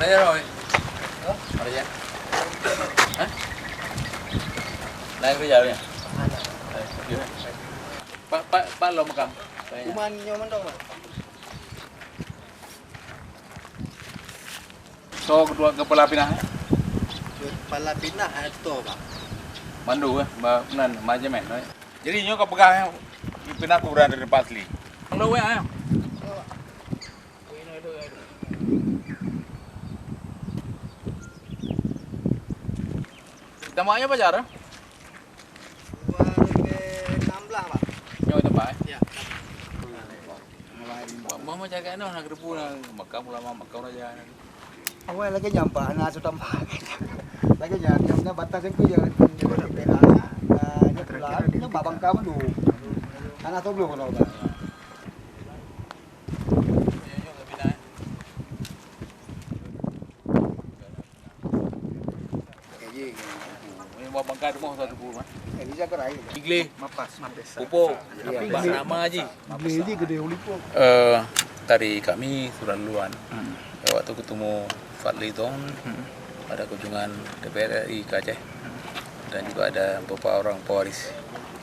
Mana aja Roy? Mana aja? Hah? Naik kerja ya? Pak lo makam. Kuman nyoman dong, Pak. So kedua kepala pinah. Kepala pindah itu, Pak. Mandu nan majemen. Jadi nyo kapegah pinah kuburan dari Pasli. Lo we ayo. Kita mau aja pacar? 2016, Pak. Nyo itu Pak. Ya. Mau jaga no nak repu nak makam ulama makam aja. Awal lagi nyampe anak sudah pakai. Lagi nyampe batas yang kuya ada pedanya. Nya pulang, nya babang kamu dulu. Anak tuh belum kalau Pak. Bangkai rumah satu puluh mah. Ini jaga rai. Igle, Mapas. pupo, nama aja. Ini gede ulipo. Tadi kami sudah duluan. Waktu ketemu Fadli Tong, ada kunjungan DPR RI ke Aceh, dan juga ada beberapa orang pewaris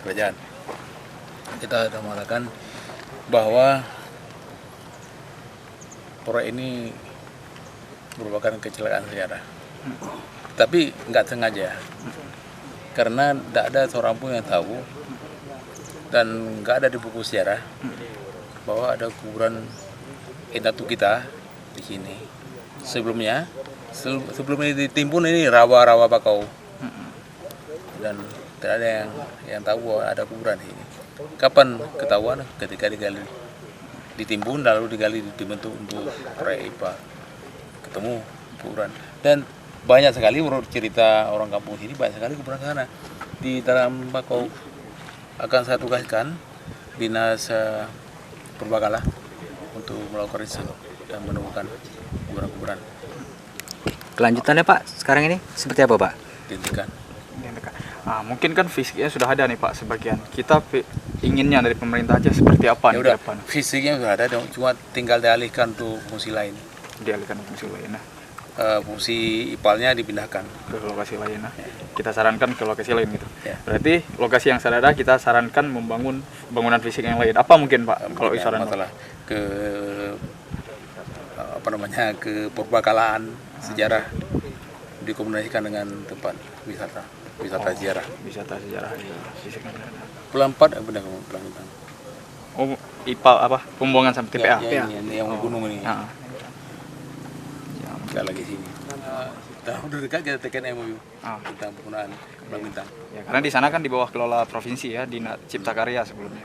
kerajaan. Kita sudah mengatakan bahwa proyek ini merupakan kecelakaan sejarah, tapi nggak sengaja. Karena tidak ada seorang pun yang tahu dan nggak ada di buku sejarah bahwa ada kuburan indatu kita di sini. Sebelumnya, sebelum ini ditimbun ini rawa-rawa bakau dan tidak ada yang tahu bahwa ada kuburan di sini. Kapan ketahuan? Ketika digali, ditimbun lalu digali dibentuk untuk proyek IPA, ketemu kuburan. Dan banyak sekali menurut cerita orang kampung sini, banyak sekali kuburan sana. Di dalam bakau akan saya tugaskan dinas Purbakala untuk melakukan riset dan menemukan kuburan-kuburan. Kelanjutannya Pak, sekarang ini seperti apa Pak? Dihentikan. Nah, mungkin kan fisiknya sudah ada nih Pak sebagian. Kita inginnya dari pemerintah aja seperti apa Ya nih udah, ke depan? fisiknya sudah ada, cuma tinggal dialihkan untuk fungsi lain. Dialihkan ke fungsi lain. Nah, fungsi IPAL-nya dipindahkan ke lokasi lain. Nah, kita sarankan ke lokasi lain gitu. Ya. Berarti lokasi yang sudah ada kita sarankan membangun bangunan fisik yang lain. Apa mungkin Pak kalau Ya, saran? masalah ke ke perbakalaan sejarah dikombinasikan dengan tempat wisata sejarah. Wisata sejarah fisik yang ada. Pulau 4 benar kamu pulang bintang. Oh, IPA apa? Pembuangan sampai TPA. Yang gunung ini. Ah. Enggak lagi sini. Udah dekat kita tekan MOU Ah. tentang penggunaan Pulau Bintang. Ya, karena di sana kan di bawah kelola provinsi ya, Dinas Cipta Karya sebelumnya.